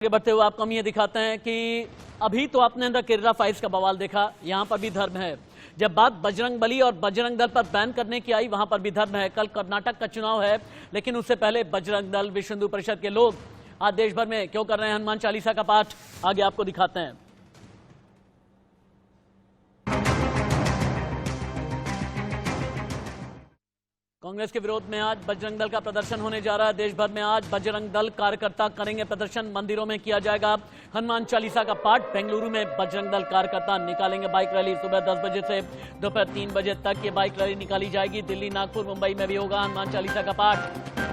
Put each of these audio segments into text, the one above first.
आगे बढ़ते हुए आपको हम ये दिखाते हैं कि अभी तो आपने अंदर केरला फाइल्स का बवाल देखा, यहां पर भी धर्म है। जब बात बजरंग बली और बजरंग दल पर बैन करने की आई, वहां पर भी धर्म है। कल कर्नाटक का चुनाव है, लेकिन उससे पहले बजरंग दल, विश्व हिंदू परिषद के लोग आज देश भर में क्यों कर रहे हैं हनुमान चालीसा का पाठ, आगे आपको दिखाते हैं। कांग्रेस के विरोध में आज बजरंग दल का प्रदर्शन होने जा रहा है। देश भर में आज बजरंग दल कार्यकर्ता करेंगे प्रदर्शन, मंदिरों में किया जाएगा हनुमान चालीसा का पाठ। बेंगलुरु में बजरंग दल कार्यकर्ता निकालेंगे बाइक रैली, सुबह 10 बजे से दोपहर 3 बजे तक ये बाइक रैली निकाली जाएगी। दिल्ली, नागपुर, मुंबई में भी होगा हनुमान चालीसा का पाठ।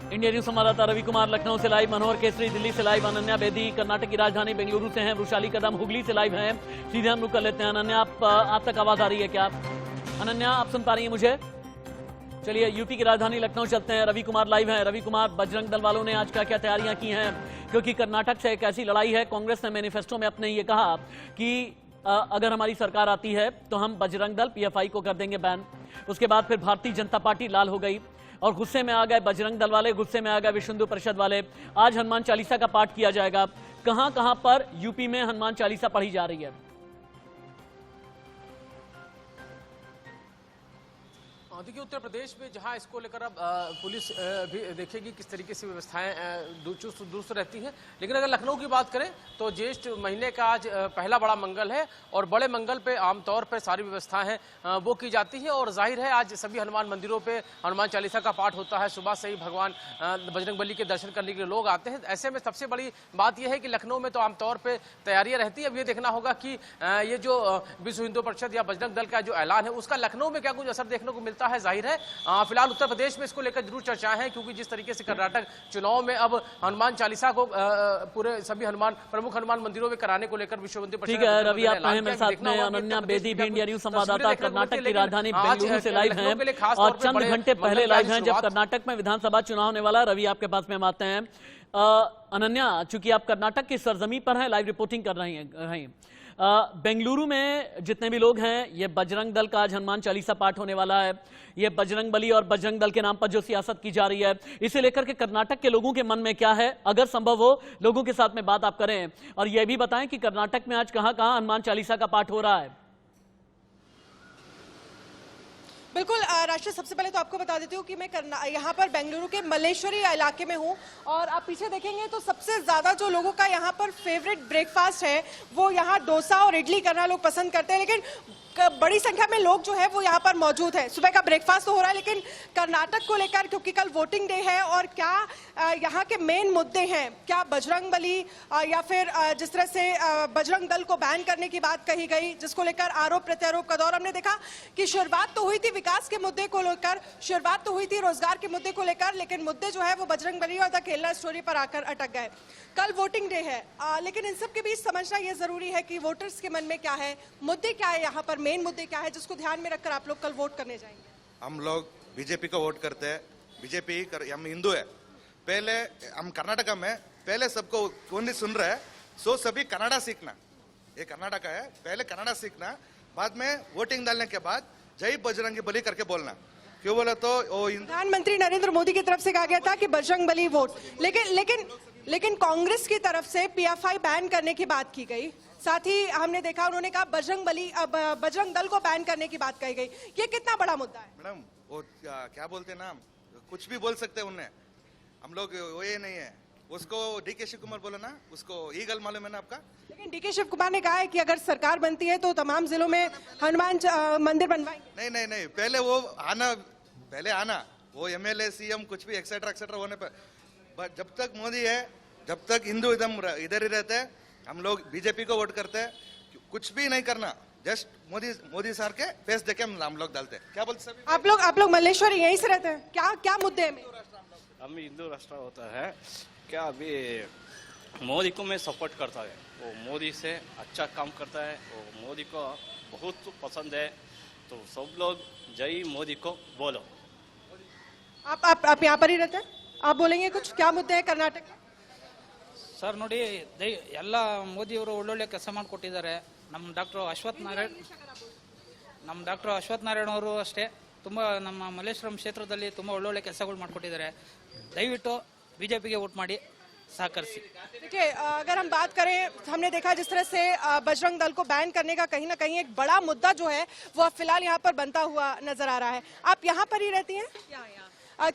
इंडिया न्यूज संवाददाता रवि कुमार लखनऊ से लाइव, मनोहर केसरी दिल्ली से लाइव, अनन्या बेदी कर्नाटक की राजधानी बेंगलुरु से हैं, वृषाली कदम हुगली से लाइव हैं। सीधे हम रुक कर लेते हैं। अनन्या, आप तक आवाज आ रही है क्या? अनन्या, आप सुन पा रही हैं मुझे? चलिए यूपी की राजधानी लखनऊ चलते हैं, रवि कुमार लाइव हैं। रवि कुमार, बजरंग दल वालों ने आज क्या क्या तैयारियां की हैं, क्योंकि कर्नाटक से एक ऐसी लड़ाई है। कांग्रेस ने मैनिफेस्टो में अपने ये कहा कि अगर हमारी सरकार आती है तो हम बजरंग दल पीएफआई को कर देंगे बैन। उसके बाद फिर भारतीय जनता पार्टी लाल हो गई और गुस्से में आ गए बजरंग दल वाले, गुस्से में आ गए विश्व हिंदू परिषद वाले। आज हनुमान चालीसा का पाठ किया जाएगा। कहां कहां पर यूपी में हनुमान चालीसा पढ़ी जा रही है? देखिए, उत्तर प्रदेश में जहां इसको लेकर अब पुलिस भी देखेगी किस तरीके से व्यवस्थाएं दुरुस्त रहती हैं। लेकिन अगर लखनऊ की बात करें तो ज्येष्ठ महीने का आज पहला बड़ा मंगल है और बड़े मंगल पे आमतौर पर सारी व्यवस्थाएं हैं वो की जाती है। और जाहिर है आज सभी हनुमान मंदिरों पे हनुमान चालीसा का पाठ होता है। सुबह से ही भगवान बजरंग बली के दर्शन करने के लिए लोग आते हैं। ऐसे में सबसे बड़ी बात यह है कि लखनऊ में तो आमतौर पर तैयारियां रहती है। अब ये देखना होगा कि ये जो विश्व हिंदू परिषद या बजरंग दल का जो ऐलान है उसका लखनऊ में क्या कुछ असर देखने को मिलता है। जाहिर है फिलहाल उत्तर प्रदेश में इसको लेकर जरूर चर्चाएं हैं, क्योंकि जिस तरीके से कर्नाटक चुनाव में अब हनुमान चालीसा को पूरे सभी प्रमुख हनुमान मंदिरों में कराने को लेकर विश्व हिंदू परिषद। ठीक है रवि, आप हैं मेरे साथ में। अनन्या बेदी भी इंडिया न्यूज संवाददाता कर्नाटक की राजधानी बेंगलुरु से लाइव हैं और चंद घंटे पहले लाइव हैं जब कर्नाटक में विधानसभा चुनाव होने वाला। रवि, आपके पास में हम आते हैं। अनन्या, चूंकि आप कर्नाटक की सरजमी पर हैं, लाइव रिपोर्टिंग कर रही हैं, बेंगलुरु में जितने भी लोग हैं, ये बजरंग दल का आज हनुमान चालीसा पाठ होने वाला है। ये बजरंग बली और बजरंग दल के नाम पर जो सियासत की जा रही है, इसे लेकर के कर्नाटक के लोगों के मन में क्या है? अगर संभव हो लोगों के साथ में बात आप करें और यह भी बताएं कि कर्नाटक में आज कहां कहां हनुमान चालीसा का पाठ हो रहा है। बिल्कुल राष्ट्रीय, सबसे पहले तो आपको बता देती हूँ कि मैं यहाँ पर बेंगलुरु के मल्लेश्वरी इलाके में हूँ और आप पीछे देखेंगे तो सबसे ज़्यादा जो लोगों का यहाँ पर फेवरेट ब्रेकफास्ट है वो यहाँ डोसा और इडली करना लोग पसंद करते हैं। लेकिन बड़ी संख्या में लोग जो है वो यहाँ पर मौजूद है। सुबह का ब्रेकफास्ट तो हो रहा है, लेकिन कर्नाटक को लेकर क्योंकि कल वोटिंग डे है और क्या यहाँ के मेन मुद्दे हैं, क्या बजरंग बली या फिर जिस तरह से बजरंग दल को बैन करने की बात कही गई, जिसको लेकर आरोप प्रत्यारोप का दौर हमने देखा कि शुरुआत तो हुई थी विकास के मुद्दे को लेकर, शुरुआत तो हुई थी रोजगार के मुद्दे को लेकर, लेकिन मुद्दे जो है वो बजरंग बली और द केरला स्टोरी पर आकर अटक गए। कल वोटिंग डे है, लेकिन इन सब के बीच समझना यह जरूरी है कि वोटर्स के मन में क्या है, मुद्दे क्या है, यहाँ पर मेन मुद्दे क्या है जिसको ध्यान में रखकर आप लोग कल वोट करने जाएंगे। हम लोग बीजेपी को वोट करते हैं। बीजेपी हम हिंदू है। पहले हम कर्नाटका में पहले सबको कौन सुन रहा है, सो सभी कन्नड़ा सीखना। ये कर्नाटका है, पहले कन्नड़ा सीखना, बाद में वोटिंग डालने के बाद जय बजरंगी बली करके बोलना। क्यों बोला तो प्रधानमंत्री नरेंद्र मोदी की तरफ से कहा गया था कि बजरंग बली वोट, लेकिन कांग्रेस की तरफ से पीएफआई बैन करने की बात की गई। साथ ही हमने देखा उन्होंने कहा बजरंग दल को बैन करने की बात कही गई। ये कितना बड़ा मुद्दा है? मैडम, वो क्या बोलते हैं ना, कुछ भी बोल सकते हैं उन्हें, हम लोग वो ये नहीं है। उसको डीके शिव कुमार बोला ना, उसको ये गल मालूम है ना आपका? लेकिन डीके शिव कुमार ने कहा है कि अगर सरकार बनती है तो तमाम जिलों में हनुमान मंदिर बनवाएंगे। नहीं, पहले आना वो एमएलए सीएम कुछ भी एक्सेट्रा होने पर, जब तक मोदी है, जब तक हिंदू इधर ही रहते हैं, हम लोग बीजेपी को वोट करते हैं। कुछ भी नहीं करना, जस्ट मोदी सर के फेस देके हम लोग डालते हैं। क्या बोलते सर? आप लोग मल्लेश्वरी यहीं से रहते हैं, क्या मुद्दे हैं? हम हिंदू राष्ट्र होता है क्या, अभी मोदी को मैं सपोर्ट करता है। वो मोदी से अच्छा काम करता है, वो मोदी को बहुत पसंद है, तो सब लोग जय मोदी को बोलो। आप यहाँ पर ही रहते हैं, आप बोलेंगे कुछ? क्या मुद्दे हैं कर्नाटक? ಸರ್ ನೋಡಿ, ಎಲ್ಲ ಮೋದಿಯವರು ಒಳ್ಳೊಳ್ಳೆ ಕೆಲಸ ಮಾಡಿಕೊಟ್ಟಿದ್ದಾರೆ. ನಮ್ಮ ಡಾಕ್ಟರ್ ಅಶ್ವಥ್ ನಾರಾಯಣ ಅವರು ಅಷ್ಟೇ ತುಂಬ ನಮ್ಮ ಮಲ್ಲೇಶ್ವರಂ ಕ್ಷೇತ್ರದಲ್ಲಿ ತುಂಬ ಒಳ್ಳೊಳ್ಳೆ ಕೆಲಸಗಳು ಮಾಡಿಕೊಟ್ಟಿದ್ದಾರೆ. ದಯವಿಟ್ಟು ಬಿಜೆಪಿಗೆ ವೋಟ್ ಮಾಡಿ ಸಹಕರಿಸಿ. देखिए अगर हम बात करें, हमने देखा जिस तरह से बजरंग दल को बैन करने का कहीं ना कहीं एक बड़ा मुद्दा जो है वो फिलहाल यहाँ पर बनता हुआ नजर आ रहा है। आप यहाँ पर ही रहती हैं?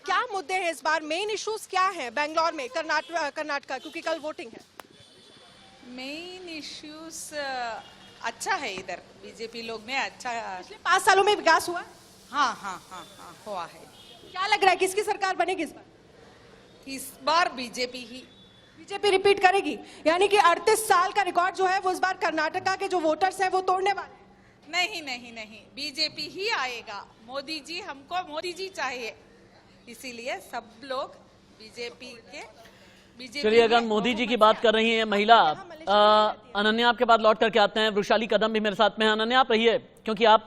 क्या मुद्दे हैं इस बार, मेन इश्यूज क्या हैं बेंगलोर में, कर्नाटका, क्योंकि कल वोटिंग है? मेन इश्यूज अच्छा है इधर, बीजेपी लोग में अच्छा। पिछले 5 सालों में विकास हुआ? हाँ हाँ हाँ हाँ हुआ है। क्या लग रहा है किसकी सरकार बनेगी इस बार? इस बार बीजेपी ही। बीजेपी रिपीट करेगी, यानी कि 38 साल का रिकॉर्ड जो है वो इस बार कर्नाटका के जो वोटर्स हैं वो तोड़ने वाले हैं। नहीं नहीं नहीं, बीजेपी ही आएगा। मोदी जी, हमको मोदी जी चाहिए, इसीलिए सब लोग बीजेपी के। चलिए, अगर मोदी जी की बात कर रही हैं महिला, अनन्या आपके बाद लौट करके आते हैं। वृषाली कदम भी मेरे साथ में है। अनन्या आप रहिए, क्योंकि आप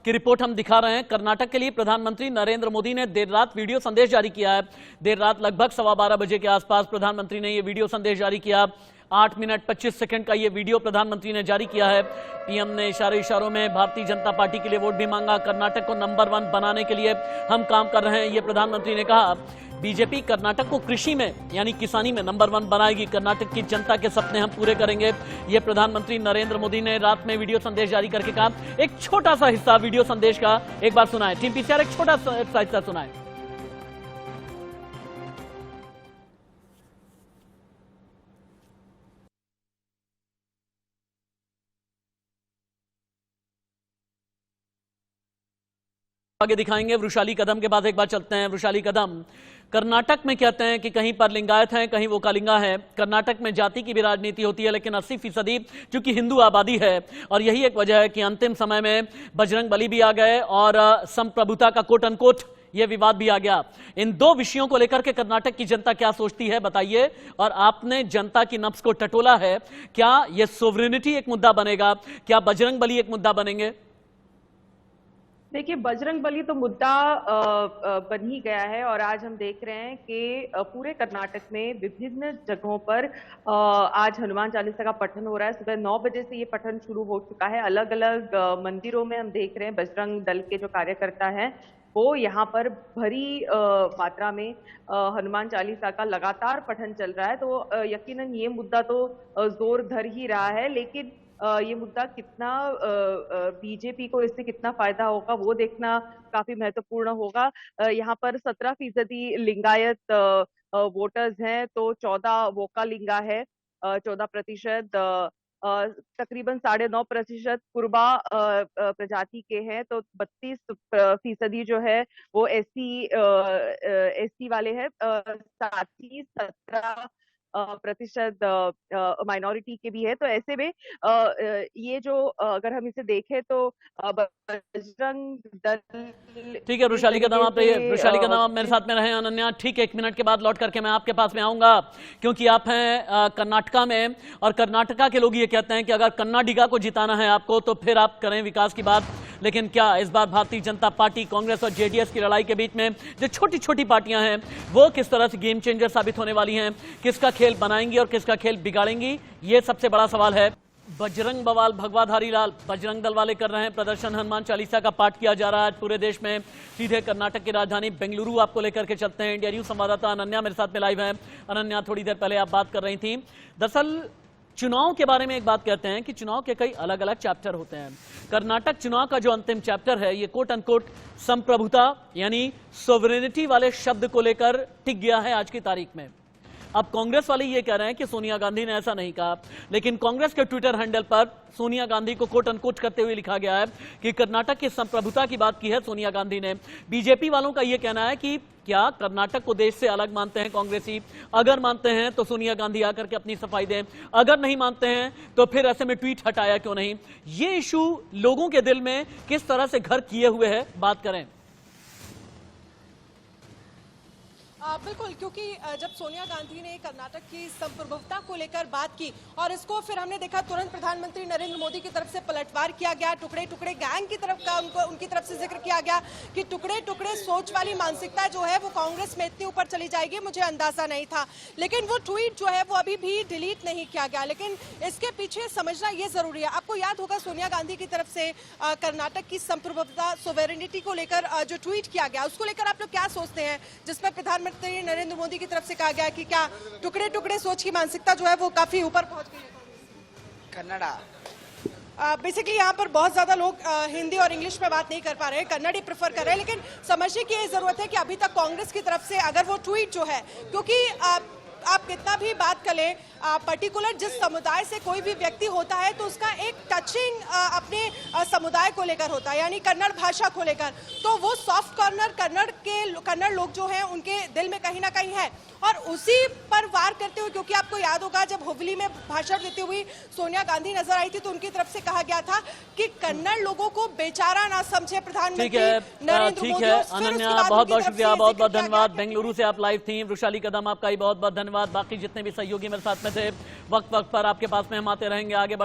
की रिपोर्ट हम दिखा रहे हैं। कर्नाटक के लिए प्रधानमंत्री नरेंद्र मोदी ने देर रात वीडियो संदेश जारी किया है। देर रात लगभग 12:15 बजे के आसपास प्रधानमंत्री ने ये वीडियो संदेश जारी किया। 8 मिनट 25 सेकंड का ये वीडियो प्रधानमंत्री ने जारी किया है। पीएम ने इशारों में भारतीय जनता पार्टी के लिए वोट भी मांगा। कर्नाटक को नंबर 1 बनाने के लिए हम काम कर रहे हैं, ये प्रधानमंत्री ने कहा। बीजेपी कर्नाटक को कृषि में यानी किसानी में नंबर 1 बनाएगी। कर्नाटक की जनता के सपने हम पूरे करेंगे, ये प्रधानमंत्री नरेंद्र मोदी ने रात में वीडियो संदेश जारी करके कहा। एक छोटा सा हिस्सा वीडियो संदेश का एक बार सुनाए। टीम पीसीआर एक छोटा सा हिस्सा सुनाए। आगे दिखाएंगे वृषाली कदम के बाद। एक बार चलते हैं वृषाली कदम। कर्नाटक में कहते हैं कि कहीं पर लिंगायत हैं, कहीं वो कालिंगा है। कर्नाटक में जाति की भी राजनीति होती है, लेकिन 80% चूंकि हिंदू आबादी है, और यही एक वजह है कि अंतिम समय में बजरंग बली भी आ गए और संप्रभुता का कोट अनकोट ये विवाद भी आ गया। इन दो विषयों को लेकर के कर्नाटक की जनता क्या सोचती है बताइए। और आपने जनता की नब्ज को टटोला है, क्या यह सोवरेनिटी एक मुद्दा बनेगा, क्या बजरंग बली एक मुद्दा बनेंगे? देखिए, बजरंग बली तो मुद्दा बन ही गया है, और आज हम देख रहे हैं कि पूरे कर्नाटक में विभिन्न जगहों पर आज हनुमान चालीसा का पठन हो रहा है। सुबह 9 बजे से ये पठन शुरू हो चुका है। अलग अलग मंदिरों में हम देख रहे हैं बजरंग दल के जो कार्यकर्ता हैं वो यहाँ पर भरी मात्रा में हनुमान चालीसा का लगातार पठन चल रहा है। तो यकीनन ये मुद्दा तो जोर धर ही रहा है, लेकिन ये मुद्दा कितना बीजेपी को इससे कितना फायदा होगा वो देखना काफी महत्वपूर्ण होगा। यहाँ पर 17% लिंगायत वोटर्स हैं, तो 14 वोकालिंगा है, 14%, तकरीबन 9.5% कुर्बा प्रजाति के हैं, तो 32% जो है वो एससी वाले हैं। साथ ही 17% माइनॉरिटी के भी है। तो ऐसे में ये जो अगर हम इसे देखें तो बजरंग दल। ठीक है वृषाली कदम, आप वृषाली कदम आप मेरे साथ में रहे। अनन्या, ठीक 1 मिनट के बाद लौट करके मैं आपके पास में आऊंगा, क्योंकि आप हैं कर्नाटका में, और कर्नाटका के लोग ये कहते हैं कि अगर कन्नाडिगा को जिताना है आपको तो फिर आप करें विकास की बात। लेकिन क्या इस बार भारतीय जनता पार्टी, कांग्रेस और जेडीएस की लड़ाई के बीच में जो छोटी छोटी पार्टियां हैं वो किस तरह से गेम चेंजर साबित होने वाली हैं, किसका खेल बनाएंगी और किसका खेल बिगाड़ेंगी, ये सबसे बड़ा सवाल है। बजरंग बवाल भगवाधारी लाल बजरंग दल वाले कर रहे हैं प्रदर्शन। हनुमान चालीसा का पाठ किया जा रहा है पूरे देश में। सीधे कर्नाटक की राजधानी बेंगलुरु आपको लेकर के चलते हैं। इंडिया न्यूज संवाददाता अनन्या मेरे साथ में लाइव है। अनन्या, थोड़ी देर पहले आप बात कर रही थी, दरअसल चुनाव के बारे में एक बात कहते हैं कि चुनाव के कई अलग अलग चैप्टर होते हैं। कर्नाटक चुनाव का जो अंतिम चैप्टर है ये कोट अनकोट संप्रभुता यानी सोवरेनिटी वाले शब्द को लेकर टिक गया है आज की तारीख में। अब कांग्रेस वाले ये कह रहे हैं कि सोनिया गांधी ने ऐसा नहीं कहा, लेकिन कांग्रेस के ट्विटर हैंडल पर सोनिया गांधी को कोट अनकोट करते हुए लिखा गया है कि कर्नाटक की संप्रभुता की बात की है सोनिया गांधी ने। बीजेपी वालों का यह कहना है कि क्या कर्नाटक को देश से अलग मानते हैं कांग्रेसी? अगर मानते हैं तो सोनिया गांधी आकर के अपनी सफाई दें, अगर नहीं मानते हैं तो फिर ऐसे में ट्वीट हटाया क्यों नहीं। ये इशू लोगों के दिल में किस तरह से घर किए हुए है, बात करें। बिल्कुल, क्योंकि जब सोनिया गांधी ने कर्नाटक की संप्रभुता को लेकर बात की और इसको फिर हमने देखा तुरंत प्रधानमंत्री नरेंद्र मोदी की तरफ से पलटवार किया गया। टुकड़े टुकड़े गैंग की तरफ का उनकी तरफ से जिक्र किया गया कि टुकड़े टुकड़े सोच वाली मानसिकता जो है वो कांग्रेस में इतनी ऊपर चली जाएगी, मुझे अंदाजा नहीं था। लेकिन वो ट्वीट जो है वो अभी भी डिलीट नहीं किया गया। लेकिन इसके पीछे समझना ये जरूरी है। आपको याद होगा सोनिया गांधी की तरफ से कर्नाटक की संप्रभुता सोवेरेनिटी को लेकर जो ट्वीट किया गया, उसको लेकर आप लोग क्या सोचते हैं, जिसमें प्रधानमंत्री प्रधानमंत्री नरेंद्र मोदी की तरफ से कहा गया कि क्या टुकड़े टुकड़े सोच की मानसिकता जो है वो काफी ऊपर पहुंच गई है। कन्नड़ा बेसिकली यहाँ पर बहुत ज्यादा लोग हिंदी और इंग्लिश में बात नहीं कर पा रहे हैं, कन्नड़ ही प्रेफर कर रहे हैं, लेकिन समझने की ये जरूरत है कि अभी तक कांग्रेस की तरफ से अगर वो ट्वीट जो है, क्योंकि आप कितना भी बात कर लें, पर्टिकुलर जिस समुदाय से कोई भी व्यक्ति होता है तो उसका एक टचिंग अपने समुदाय को लेकर होता है, यानी कन्नड़ भाषा को लेकर। तो वो सॉफ्ट कॉर्नर कन्नड़ लोग जो हैं उनके दिल में कहीं ना कहीं है, और उसी पर वार करते हुए, क्योंकि आपको याद होगा जब हुबली में भाषण देते हुए सोनिया गांधी नजर आई थी तो उनकी तरफ से कहा गया था कि कन्नड़ लोगों को बेचारा ना समझे प्रधानमंत्री नरेंद्र ठीक मोदी। है और फिर उसके अनन्या, बाद बहुत उनकी बहुत तरफ शुक्रिया, से बहुत बहुत जिक्र किया धन्यवाद। गया बेंगलुरु से आप लाइव थी। वृषाली कदम, आपका ही बहुत बहुत धन्यवाद। बाकी जितने भी सहयोगी मेरे साथ में थे, वक्त वक्त पर आपके पास में हम आते रहेंगे। आगे